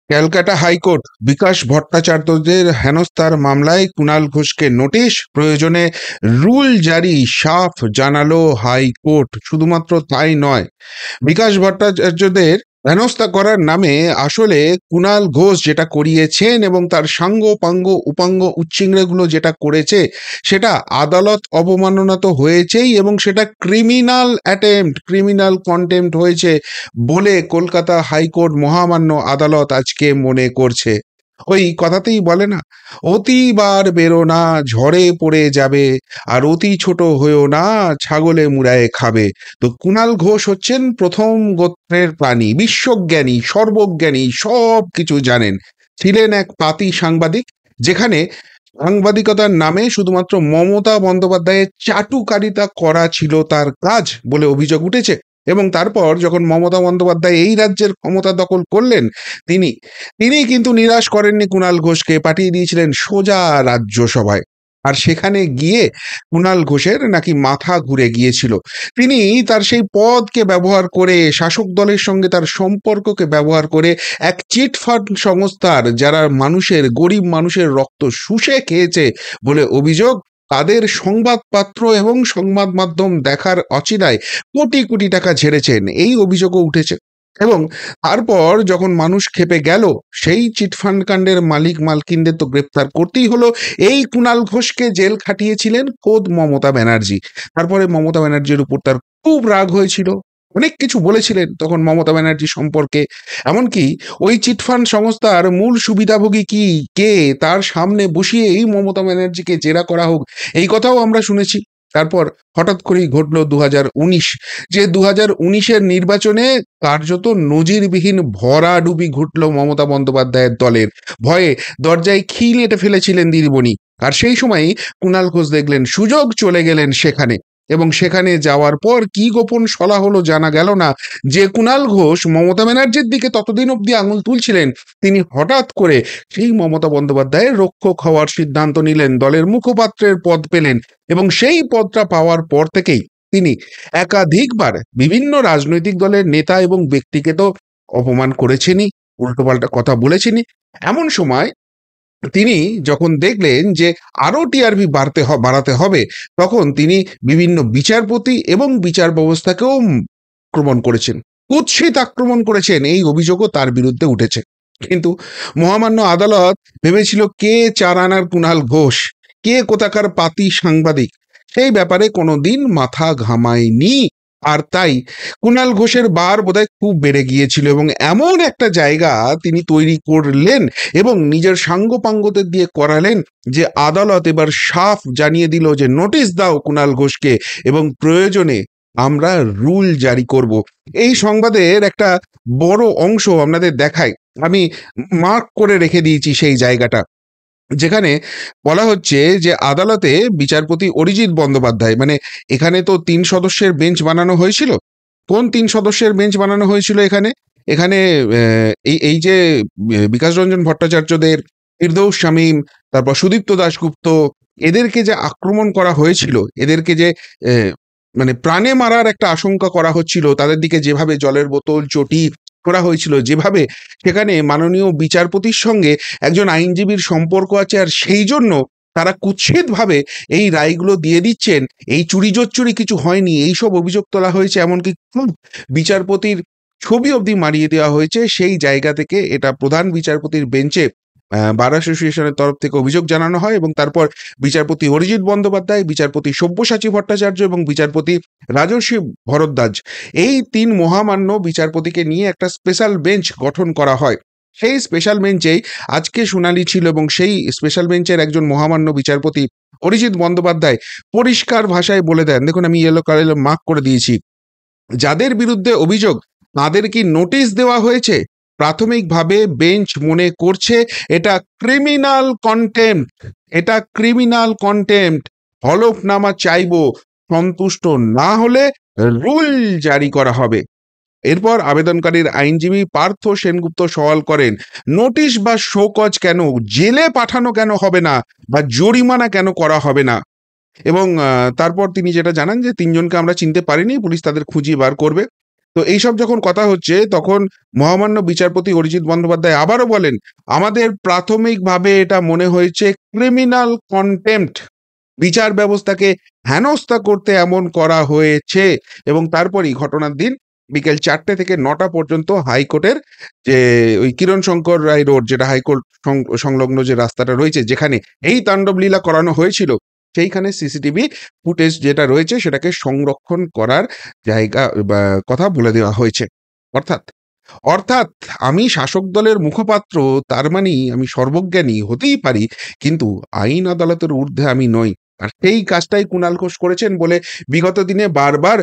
Calcutta high court বিকাশ ভট্টাচার্যদের হেনস্থার মামলায় কুণাল ঘোষকে নোটিশ, প্রয়োজনে রুল জারি সাফ জানালো হাইকোর্ট। শুধুমাত্র তাই নয়, বিকাশ ভট্টাচার্যদের হেনস্থা করার নামে আসলে কুণাল ঘোষ যেটা করিয়েছেন এবং তার সাঙ্গ পাঙ্গ উপাঙ্গ উচ্চিংড়েগুলো যেটা করেছে, সেটা আদালত অবমাননা তো হয়েছেই, এবং সেটা ক্রিমিনাল অ্যাটেম্প্ট, ক্রিমিনাল কন্টেম্প্ট হয়েছে বলে কলকাতা হাইকোর্ট মহামান্য আদালত আজকে মনে করছে। ওই কথাতেই বলে না, অতিবার বেরো না, ঝড়ে পড়ে যাবে, আর অতি ছোট হয়েও না, ছাগলে মুড়ায়ে খাবে। তো কুণাল ঘোষ হচ্ছেন প্রথম গোত্রের প্রাণী, বিশ্বজ্ঞানী, সর্বজ্ঞানী, সব কিছু জানেন। ছিলেন এক পাতি সাংবাদিক, যেখানে সাংবাদিকতার নামে শুধুমাত্র মমতা বন্দ্যোপাধ্যায়ের চাটুকারিতা করা ছিল তার কাজ বলে অভিযোগ উঠেছে। এবং তারপর যখন মমতা বন্দ্যোপাধ্যায় এই রাজ্যের ক্ষমতা দখল করলেন, তিনি তিনি কিন্তু নিরাশ করেননি কুণাল ঘোষকে, পাঠিয়ে দিয়েছিলেন সোজা রাজ্যসভায়। আর সেখানে গিয়ে কুণাল ঘোষের নাকি মাথা ঘুরে গিয়েছিল। তিনি তার সেই পদকে ব্যবহার করে, শাসক দলের সঙ্গে তার সম্পর্ককে ব্যবহার করে, এক চিটফান্ড সংস্থার যারা মানুষের, গরিব মানুষের রক্ত শুষে খেয়েছে বলে অভিযোগ, তাদের সংবাদপত্র এবং সংবাদ মাধ্যম দেখার অচিলায় কোটি কোটি টাকা ঝেড়েছেন, এই অভিযোগও উঠেছে। এবং তারপর যখন মানুষ খেপে গেল, সেই চিটফান্ড কাণ্ডের মালিক মালকিনদের তো গ্রেপ্তার করতেই হলো। এই কুণাল ঘোষকে জেল খাটিয়েছিলেন খোদ মমতা ব্যানার্জি। তারপরে মমতা ব্যানার্জির উপর তার খুব রাগ হয়েছিল, অনেক কিছু বলেছিলেন তখন মমতা ব্যানার্জি সম্পর্কে। এমনকি ওই চিটফান্ড সংস্থার মূল সুবিধাভোগী কি, কে, তার সামনে বসিয়েই মমতা ব্যানার্জিকে জেরা করা হোক, এই কথাও আমরা শুনেছি। তারপর হঠাৎ করেই ঘটল 2019, যে 2019-এর নির্বাচনে কার্যত নজিরবিহীন ভরাডুবি ঘটল মমতা বন্দ্যোপাধ্যায়ের দলের। ভয়ে দরজায় খিল এঁটে ফেলেছিলেন দিদিমণি। আর সেই সময়ই কুণাল ঘোষ দেখলেন সুযোগ, চলে গেলেন সেখানে। এবং সেখানে যাওয়ার পর কি গোপন সলা হলো জানা গেল না, যে কুণাল ঘোষ মমতা ব্যানার্জির দিকে ততদিন অব্দি আঙুল তুলছিলেন, তিনি হঠাৎ করে সেই মমতা বন্দ্যোপাধ্যায়ের রক্ষক হওয়ার সিদ্ধান্ত নিলেন, দলের মুখপাত্রের পদ পেলেন। এবং সেই পদটা পাওয়ার পর থেকেই তিনি একাধিকবার বিভিন্ন রাজনৈতিক দলের নেতা এবং ব্যক্তিকে তো অপমান করেছেনই, উল্টোপাল্টা কথা বলেছেনই। এমন সময় তিনি যখন দেখলেন যে আরো টিআরপি বাড়াতে হবে, তখন তিনি বিভিন্ন বিচারপতি এবং বিচার ব্যবস্থাকেও আক্রমণ করেছেন, কুৎসিত আক্রমণ করেছেন, এই অভিযোগও তার বিরুদ্ধে উঠেছে। কিন্তু মহামান্য আদালত ভেবেছিল কে চার আনার কুণাল ঘোষ, কে কোথাকার পাতি সাংবাদিক, সেই ব্যাপারে কোনোদিন মাথা ঘামায়নি। আর তাই কুণাল ঘোষের বার বোধহয় খুব বেড়ে গিয়েছিল, এবং এমন একটা জায়গা তিনি তৈরি করলেন এবং নিজের সাঙ্গপাঙ্গদের দিয়ে করালেন যে আদালত এবার সাফ জানিয়ে দিল যে নোটিশ দাও কুণাল ঘোষকে, এবং প্রয়োজনে আমরা রুল জারি করব। এই সংবাদের একটা বড় অংশ আপনাদের দেখাই, আমি মার্ক করে রেখে দিয়েছি সেই জায়গাটা, যেখানে বলা হচ্ছে যে আদালতে বিচারপতি অরিজিৎ বন্দ্যোপাধ্যায়, মানে এখানে তো 3 সদস্যের বেঞ্চ বানানো হয়েছিল। কোন 3 সদস্যের বেঞ্চ বানানো হয়েছিল এখানে? এখানে এই এই যে বিকাশ রঞ্জন ভট্টাচার্যদের, ফিরদৌস শামীম, তারপর সুদীপ্ত দাশগুপ্ত, এদেরকে যে আক্রমণ করা হয়েছিল, এদেরকে যে মানে প্রাণে মারার একটা আশঙ্কা করা হচ্ছিল, তাদের দিকে যেভাবে জলের বোতল, চটি করা হয়েছিল, যেভাবে সেখানে মাননীয় বিচারপতির সঙ্গে একজন আইনজীবীর সম্পর্ক আছে, আর সেই জন্য তারা কুৎসিতভাবে এই রায়গুলো দিয়ে দিচ্ছেন, এই চুরি জোচ্চুরি কিছু হয়নি, এইসব অভিযোগ তোলা হয়েছে, এমনকি বিচারপতির ছবি অবধি মারিয়ে দেওয়া হয়েছে। সেই জায়গা থেকে এটা প্রধান বিচারপতির বেঞ্চে বার অ্যাসোসিয়েশনের তরফ থেকে অভিযোগ জানানো হয়, এবং তারপর বিচারপতি অরিজিৎ বন্দ্যোপাধ্যায়, বিচারপতি সব্যসাচী ভট্টাচার্য এবং বিচারপতি রাজর্ষি ভরদ্বাজ, এই 3 মহামান্য বিচারপতিকে নিয়ে একটা স্পেশাল বেঞ্চ গঠন করা হয়। সেই স্পেশাল বেঞ্চেই আজকে শুনানি ছিল, এবং সেই স্পেশাল বেঞ্চের একজন মহামান্য বিচারপতি অরিজিৎ বন্দ্যোপাধ্যায় পরিষ্কার ভাষায় বলে দেন, দেখুন আমি ইয়েলো কালারে মার্ক করে দিয়েছি, যাদের বিরুদ্ধে অভিযোগ তাদের কি নোটিশ দেওয়া হয়েছে? প্রাথমিকভাবে বেঞ্চ মনে করছে এটা ক্রিমিনাল কন্টেম্প্ট, এটা ক্রিমিনাল কন্টেম্প্ট। হলফনামা চাইবো, সন্তুষ্ট না হলে রুল জারি করা হবে। এরপর আবেদনকারীর আইনজীবী পার্থ সেনগুপ্ত সওয়াল করেন, নোটিশ বা শোকজ কেন, জেলে পাঠানো কেন হবে না, বা জরিমানা কেন করা হবে না? এবং তারপর তিনি যেটা জানান যে 3জনকে আমরা চিনতে পারিনি, পুলিশ তাদের খুঁজিয়ে বার করবে। তো এইসব যখন কথা হচ্ছে তখন মহামান্য বিচারপতি অরিজিৎ বন্দ্যোপাধ্যায় আবারও বলেন, আমাদের প্রাথমিকভাবে এটা মনে হয়েছে ক্রিমিনাল কন্টেম্প্ট, বিচার ব্যবস্থাকে হেনস্থা করতে এমন করা হয়েছে। এবং তারপরই ঘটনার দিন বিকেল 4টে থেকে 9টা পর্যন্ত হাইকোর্টের যে ওই কিরণ শঙ্কর রায় রোড, যেটা হাইকোর্ট সংলগ্ন যে রাস্তাটা রয়েছে যেখানে এই তাণ্ডব লীলা করানো হয়েছিল, সেইখানে সিসিটিভি ফুটেজ যেটা রয়েছে সেটাকে সংরক্ষণ করার জায়গা বা কথা বলে দেওয়া হয়েছে। অর্থাৎ অর্থাৎ আমি শাসক দলের মুখপাত্র, তার মানেই আমি সর্বজ্ঞানী হতেই পারি, কিন্তু আইন আদালতের ঊর্ধ্বে আমি নই। আর সেই কাজটাই কুণাল ঘোষ করেছেন বলে বিগত দিনে বারবার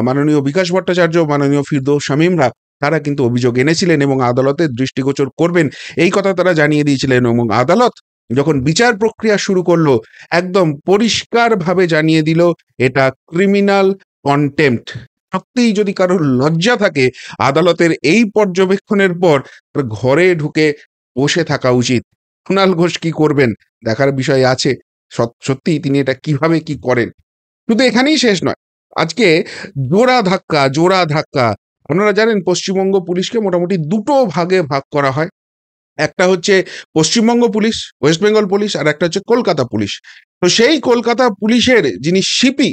মাননীয় বিকাশ ভট্টাচার্য, মাননীয় ফিরদৌস শামীমরা তারা কিন্তু অভিযোগ এনেছিলেন এবং আদালতের দৃষ্টিগোচর করবেন এই কথা তারা জানিয়ে দিয়েছিলেন। এবং আদালত যখন বিচার প্রক্রিয়া শুরু করলো একদম পরিষ্কারভাবে জানিয়ে দিল এটা ক্রিমিনাল কন্টেম্প্ট। সত্যিই যদি কারোর লজ্জা থাকে আদালতের এই পর্যবেক্ষণের পর তার ঘরে ঢুকে বসে থাকা উচিত। কুণাল ঘোষ কি করবেন দেখার বিষয় আছে। সত্যি তিনি এটা কিভাবে কি করেন। শুধু এখানেই শেষ নয়, আজকে জোড়া ধাক্কা। আপনারা জানেন পশ্চিমবঙ্গ পুলিশকে মোটামুটি দুটো ভাগে ভাগ করা হয়। একটা হচ্ছে Paschimbanga police, West Bengal police, আর একটা হচ্ছে কলকাতা পুলিশ। তো সেই কলকাতা পুলিশের যিনি সিপি,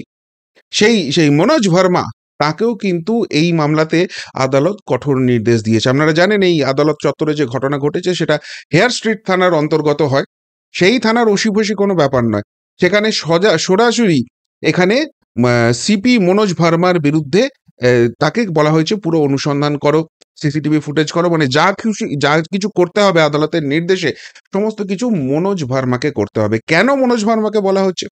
সেই সেই মনোজ ভার্মা, তাকেও কিন্তু এই মামলাতে আদালত কঠোর নির্দেশ দিয়েছে। আপনারা জানেন এই আদালত চত্বরে যে ঘটনা ঘটেছে সেটা হেয়ার স্ট্রিট থানার অন্তর্গত হয়। সেই থানার ওসি-ফসি কোনো ব্যাপার নয়। সেখানে সরাসরি এখানে সিপি মনোজ ভার্মার বিরুদ্ধে তাকে বলা হয়েছে পুরো অনুসন্ধান করো, সিসিটিভি ফুটেজ করো, মানে যা কিছু করতে হবে আদালতের নির্দেশে সমস্ত কিছু মনোজ ভার্মাকে করতে হবে। কেন মনোজ ভার্মাকে বলা হচ্ছে?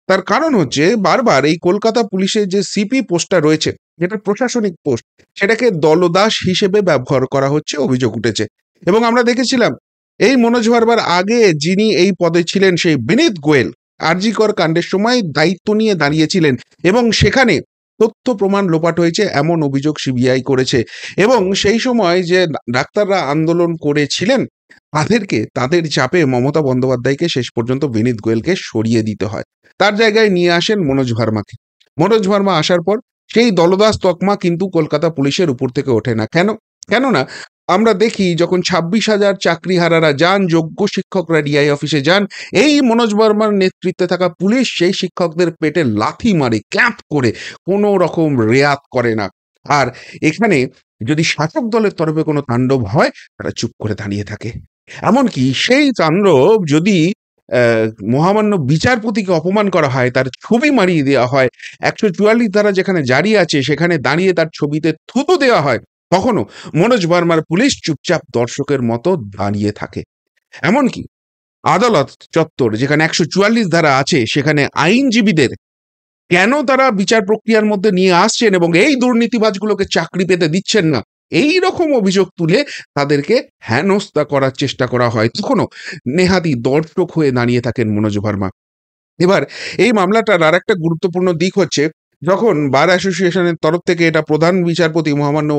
তার কারণ হচ্ছে বারবার এই কলকাতা পুলিশের যে সিপি পোস্টটা রয়েছে, যেটা প্রশাসনিক পোস্ট, সেটাকে দলদাস হিসেবে ব্যবহার করা হচ্ছে, অভিযোগ উঠেছে। এবং আমরা দেখেছিলাম এই মনোজ ভার্মার আগে যিনি এই পদে ছিলেন সেই বিনীত গোয়েল আরজি কর কাণ্ডের সময় দায়িত্ব নিয়ে দাঁড়িয়েছিলেন এবং সেখানে তথ্য প্রমাণ লোপাট হয়েছে এমন অভিযোগ সিবিআই করেছে। এবং সেই সময় যে ডাক্তাররা আন্দোলন করেছিলেন তাদেরকে তাদের চাপে মমতা বন্দ্যোপাধ্যায়কে শেষ পর্যন্ত বিনীত গোয়েলকে সরিয়ে দিতে হয়। তার জায়গায় নিয়ে আসেন মনোজ ভার্মাকে। মনোজ ভার্মা আসার পর সেই দলদাস তকমা কিন্তু কলকাতা পুলিশের উপর থেকে ওঠে না। কেননা আমরা দেখি যখন 26,000 চাকরিহারারা যান, যোগ্য শিক্ষকরা ডিআই অফিসে যান, এই মনোজ ভার্মার নেতৃত্বে থাকা পুলিশ সেই শিক্ষকদের পেটে লাথি মারে, ক্যাম্প করে, কোনো রকম রেয়াত করে না। আর এখানে যদি শাসক দলের তরফে কোনো তাণ্ডব হয় তারা চুপ করে দাঁড়িয়ে থাকে। এমনকি সেই তাণ্ডব যদি মহামান্য বিচারপতিকে অপমান করা হয়, তার ছবি মারিয়ে দেওয়া হয়, 144 ধারা যেখানে জারি আছে সেখানে দাঁড়িয়ে তার ছবিতে থুতু দেওয়া হয়, তখনও মনোজ ভার্মার পুলিশ চুপচাপ দর্শকের মতো দাঁড়িয়ে থাকে। এমনকি আদালত চত্বর যেখানে 144 ধারা আছে সেখানে আইনজীবীদের কেন তারা বিচার প্রক্রিয়ার মধ্যে নিয়ে আসছেন এবং এই দুর্নীতিবাজগুলোকে চাকরি পেতে দিচ্ছেন না, এই রকম অভিযোগ তুলে তাদেরকে হেনস্থা করার চেষ্টা করা হয়, তখনও নেহাতি দর্শক হয়ে দাঁড়িয়ে থাকেন মনোজ ভার্মা। এবার এই মামলাটার আর একটা গুরুত্বপূর্ণ দিক হচ্ছে, যখন বার অ্যাসোসিয়েশনের তরফ থেকে এটা প্রধান বিচারপতি মহামান্য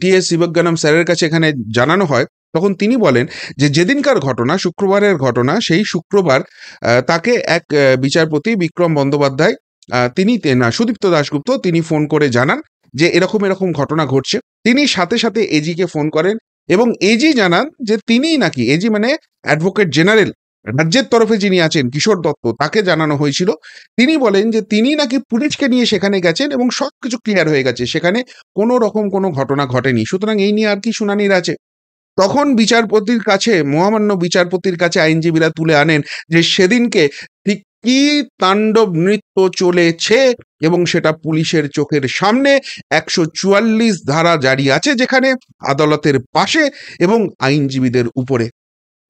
টি এস শিবজ্ঞানম স্যারের কাছে এখানে জানানো হয়, তখন তিনি বলেন যে যেদিনকার ঘটনা, শুক্রবারের ঘটনা, সেই শুক্রবার তাকে এক বিচারপতি বিক্রম বন্দ্যোপাধ্যায়, তিনি না সুদীপ্ত দাশগুপ্ত, তিনি ফোন করে জানান যে এরকম এরকম ঘটনা ঘটছে। তিনি সাথে সাথে এজিকে ফোন করেন এবং এজি জানান যে তিনি নাকি, এজি মানে অ্যাডভোকেট জেনারেল, রাজ্যের তরফে যিনি আছেন কিশোর দত্ত, তাকে জানানো হয়েছিল। তিনি বলেন যে তিনি নাকি পুলিশকে নিয়ে সেখানে গেছেন এবং সবকিছু ক্লিয়ার হয়ে গেছে, সেখানে কোনো রকম কোনো ঘটনা ঘটেনি, সুতরাং এই নিয়ে আর কি শুনানির আছে। তখন বিচারপতির কাছে, মহামান্য বিচারপতির কাছে আইনজীবীরা তুলে আনেন যে সেদিনকে ঠিক কি তাণ্ডব নৃত্য চলেছে এবং সেটা পুলিশের চোখের সামনে 144 ধারা জারি আছে যেখানে, আদালতের পাশে এবং আইনজীবীদের উপরে।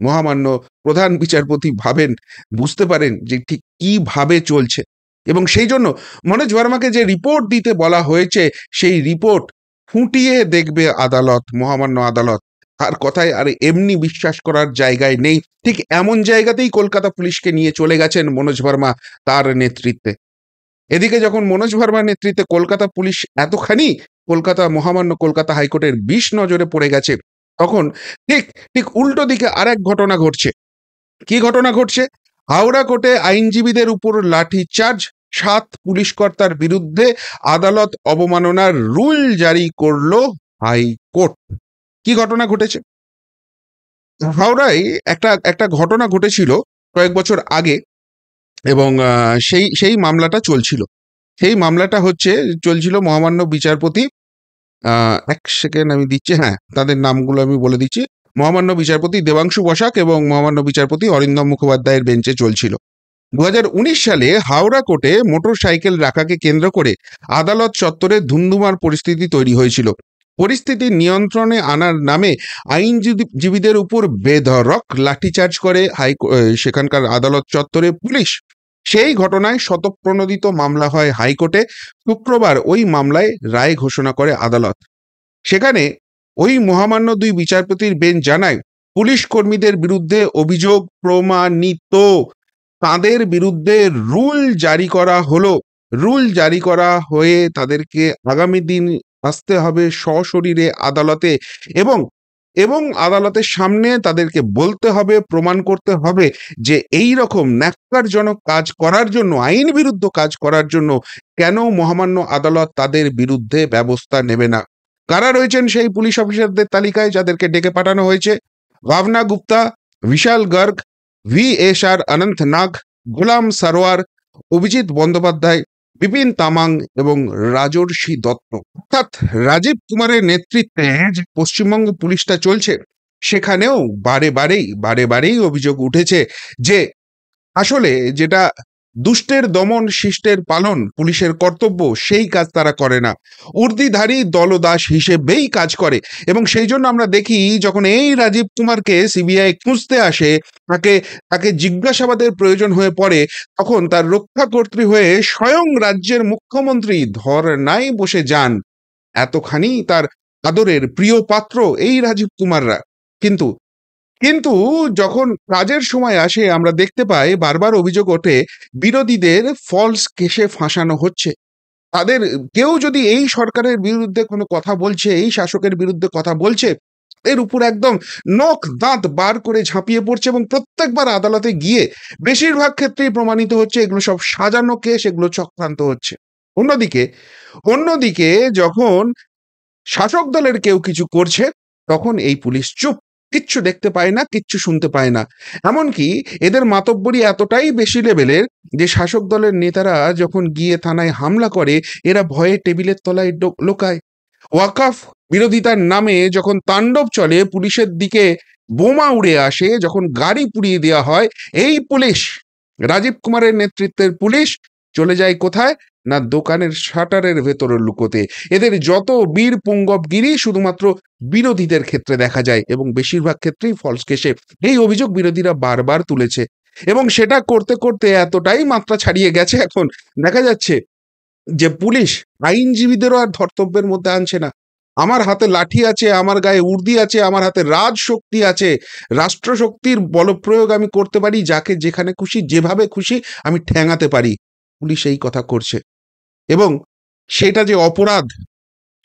মহামান্য প্রধান বিচারপতি ভাবেন, বুঝতে পারেন যে ঠিক কিভাবে চলছে এবং সেই জন্য মনোজ ভার্মাকে যে রিপোর্ট দিতে বলা হয়েছে সেই রিপোর্ট খুঁটিয়ে দেখবে আদালত, মহামান্য আদালত। আর কথায় আর এমনি বিশ্বাস করার জায়গায় নেই। ঠিক এমন জায়গাতেই কলকাতা পুলিশকে নিয়ে চলে গেছেন মনোজ ভার্মা তার নেতৃত্বে। এদিকে যখন মনোজ ভার্মার নেতৃত্বে কলকাতা পুলিশ এতখানি মহামান্য কলকাতা হাইকোর্টের বিষ নজরে পড়ে গেছে, তখন ঠিক ঠিক উল্টো দিকে আরেক ঘটনা ঘটছে। কি ঘটনা ঘটছে? হাওড়া কোর্টে আইনজীবীদের উপর লাঠি চার্জ, 7 পুলিশ কর্তার বিরুদ্ধে আদালত অবমাননার রুল জারি করলো হাইকোর্ট। কি ঘটনা ঘটেছে? হাওড়ায় একটা একটা ঘটনা ঘটেছিল কয়েক বছর আগে, এবং সেই মামলাটা চলছিল। সেই মামলাটা চলছিল মহামান্য বিচারপতি, এক সেকেন্ড আমি দিচ্ছি, হ্যাঁ তাদের নামগুলো আমি বলে দিচ্ছি। মহামান্য বিচারপতি দেবাংশু বসাক এবং মহামান্য বিচারপতি অরিন্দম মুখোপাধ্যায়ের বেঞ্চে চলছিল। 2019 সালে হাওড়া কোর্টে মোটর সাইকেল রাখাকে কেন্দ্র করে আদালত চত্বরে ধুন্ধুমার পরিস্থিতি তৈরি হয়েছিল। পরিস্থিতি নিয়ন্ত্রণে আনার নামে আইনজীবীদের উপর বেধড়ক লাঠিচার্জ করে সেখানকার আদালত চত্বরে পুলিশ। সেই ঘটনায় শতপ্রণোদিত মামলা হয় হাইকোর্টে। শুক্রবার ওই মামলায় রায় ঘোষণা করে আদালত। সেখানে ওই মহামান্য 2 বিচারপতির বেঞ্চ জানায়, পুলিশ কর্মীদের বিরুদ্ধে অভিযোগ প্রমাণিত, তাদের বিরুদ্ধে রুল জারি করা হলো। রুল জারি করা হয়ে তাদেরকে আগামী দিন আসতে হবে সশরীরে আদালতে, এবং এবং আদালতের সামনে তাদেরকে বলতে হবে, প্রমাণ করতে হবে যে এই রকম ন্যাক্কারজনক কাজ করার জন্য, আইন বিরুদ্ধ কাজ করার জন্য কেন মহামান্য আদালত তাদের বিরুদ্ধে ব্যবস্থা নেবে না। কারা রয়েছেন সেই পুলিশ অফিসারদের তালিকায় যাদেরকে ডেকে পাঠানো হয়েছে? ভাবনা গুপ্তা, বিশাল গর্গ, VSR অনন্ত নাগ, গোলাম সারোয়ার, অভিজিৎ বন্দ্যোপাধ্যায়, বিপিন তামাং এবং রাজর্ষি দত্ত। অর্থাৎ রাজীব কুমারের নেতৃত্বে যে পশ্চিমবঙ্গ পুলিশটা চলছে, সেখানেও বারে বারেই অভিযোগ উঠেছে যে আসলে যেটা দুষ্টের দমন শিষ্টের পালন পুলিশের কর্তব্য, সেই কাজ তারা করে না, উর্দিধারী দলদাস হিসেবেই কাজ করে। এবং সেই জন্য আমরা দেখি যখন এই রাজীব কুমারকে সিবিআই খুঁজতে আসে, তাকে তাকে জিজ্ঞাসাবাদের প্রয়োজন হয়ে পড়ে, তখন তার রক্ষাকর্ত্রী হয়ে স্বয়ং রাজ্যের মুখ্যমন্ত্রী ধর্নায় বসে যান। এতখানি তার আদরের প্রিয় পাত্র এই রাজীব কুমাররা। কিন্তু কিন্তু যখন কাজের সময় আসে, আমরা দেখতে পাই বারবার অভিযোগ ওঠে বিরোধীদের ফলস কেসে ফাঁসানো হচ্ছে। তাদের কেউ যদি এই সরকারের বিরুদ্ধে কোনো কথা বলছে, এই শাসকের বিরুদ্ধে কথা বলছে, এর উপর একদম নখ দাঁত বার করে ঝাঁপিয়ে পড়ছে, এবং প্রত্যেকবার আদালতে গিয়ে বেশিরভাগ ক্ষেত্রেই প্রমাণিত হচ্ছে এগুলো সব সাজানো কেস, এগুলো চক্রান্ত হচ্ছে। অন্যদিকে অন্যদিকে যখন শাসক দলের কেউ কিছু করছে, তখন এই পুলিশ চুপ, কিচ্ছু দেখতে পায় না, কিচ্ছু শুনতে পায় না। এমনকি এদের মাতব্বরি এতটাই বেশি লেভেলের যে শাসক দলের নেতারা যখন গিয়ে থানায় হামলা করে, এরা ভয়ে টেবিলের তলায় লোকায়। ওয়াকাফ বিরোধিতার নামে যখন তাণ্ডব চলে, পুলিশের দিকে বোমা উড়ে আসে, যখন গাড়ি পুড়িয়ে দেওয়া হয়, এই পুলিশ, রাজীব কুমারের নেতৃত্বের পুলিশ চলে যায় কোথায়? না দোকানের শাটারের ভেতরে লুকোতে। এদের যত বীর পুঙ্গবগিরি শুধুমাত্র বিরোধীদের ক্ষেত্রে দেখা যায়, এবং বেশিরভাগ ক্ষেত্রেই ফলস কেসে এই অভিযোগ বিরোধীরা বারবার তুলেছে। এবং সেটা করতে করতে এতটাই মাত্রা ছাড়িয়ে গেছে, এখন দেখা যাচ্ছে যে পুলিশ আইনজীবীদেরও আর ধর্তব্যের মধ্যে আনছে না। আমার হাতে লাঠি আছে, আমার গায়ে উর্দি আছে, আমার হাতে রাজশক্তি আছে, রাষ্ট্রশক্তির বলপ্রয়োগ আমি করতে পারি, যাকে যেখানে খুশি যেভাবে খুশি আমি ঠ্যাঙাতে পারি। পুলিশ এই কথা করছে, এবং সেটা যে অপরাধ,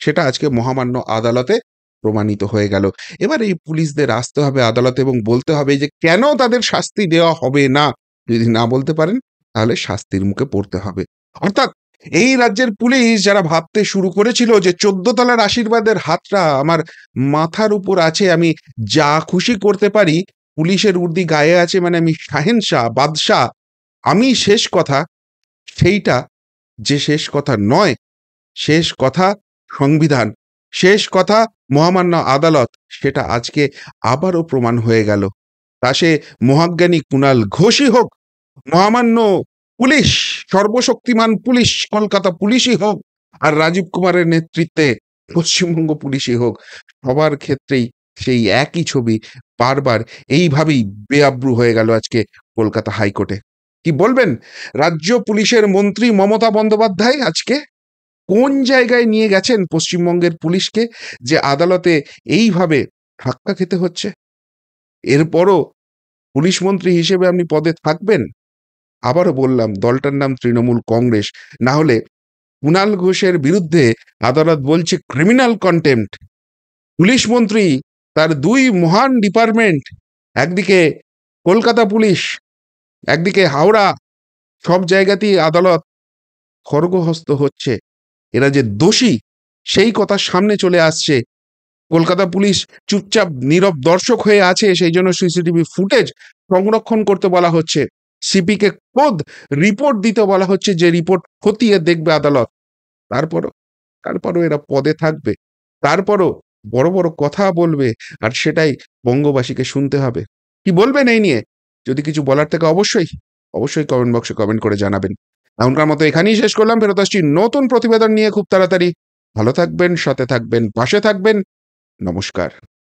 সেটা আজকে মহামান্য আদালতে প্রমাণিত হয়ে গেল। এবার এই পুলিশদের আসতে হবে আদালতে এবং বলতে হবে যে কেন তাদের শাস্তি দেওয়া হবে না। যদি না বলতে পারেন, তাহলে শাস্তির মুখে পড়তে হবে। অর্থাৎ এই রাজ্যের পুলিশ যারা ভাবতে শুরু করেছিল যে 14 তলার আশীর্বাদের হাতটা আমার মাথার উপর আছে, আমি যা খুশি করতে পারি, পুলিশের উর্দি গায়ে আছে মানে আমি শাহেনশাহ, বাদশাহ, আমি শেষ কথা, সেইটা যে শেষ কথা নয়। শেষ কথা সংবিধান, শেষ কথা মহামান্য আদালত, সেটা আজকে আবারও প্রমাণ হয়ে গেল। তা সে মহাজ্ঞানী কুণাল ঘোষই হোক, মহামান্য পুলিশ, সর্বশক্তিমান পুলিশ কলকাতা পুলিশই হোক, আর রাজীব কুমারের নেতৃত্বে পশ্চিমবঙ্গ পুলিশই হোক, সবার ক্ষেত্রেই সেই একই ছবি বারবার এইভাবেই বেআব্রু হয়ে গেল আজকে কলকাতা হাইকোর্টে। কি বলবেন রাজ্য পুলিশের মন্ত্রী মমতা বন্দ্যোপাধ্যায় আজকে কোন জায়গায় নিয়ে গেছেন পশ্চিমবঙ্গের পুলিশকে, যে আদালতে এইভাবে ধাক্কা খেতে হচ্ছে? এরপরও পুলিশ মন্ত্রী হিসেবে আপনি পদে থাকবেন? আবারও বললাম, দলটার নাম তৃণমূল কংগ্রেস, না হলে কুণাল ঘোষের বিরুদ্ধে আদালত বলছে ক্রিমিনাল কন্টেম্পট। পুলিশ মন্ত্রী, তার 2 মহান ডিপার্টমেন্ট, একদিকে কলকাতা পুলিশ, একদিকে হাওড়া, সব জায়গাতেই আদালত খড়গহস্ত হচ্ছে, এরা যে দোষী সেই কথা সামনে চলে আসছে। কলকাতা পুলিশ চুপচাপ নীরব দর্শক হয়ে আছে, সেই জন্য সিসিটিভি ফুটেজ সংরক্ষণ করতে বলা হচ্ছে। সিপিকে খোদ রিপোর্ট দিতে বলা হচ্ছে, যে রিপোর্ট খতিয়ে দেখবে আদালত। তারপরও তারপরও এরা পদে থাকবে, তারপরও বড় বড় কথা বলবে, আর সেটাই বঙ্গবাসীকে শুনতে হবে। কি বলবেন এই নিয়ে? যদি কিছু বলার থেকে অবশ্যই অবশ্যই কমেন্ট বক্সে কমেন্ট করে জানাবেন। এখনকার মতো এখানেই শেষ করলাম, ফেরত আসছি নতুন প্রতিবেদন নিয়ে খুব তাড়াতাড়ি। ভালো থাকবেন, সাথে থাকবেন, পাশে থাকবেন। নমস্কার।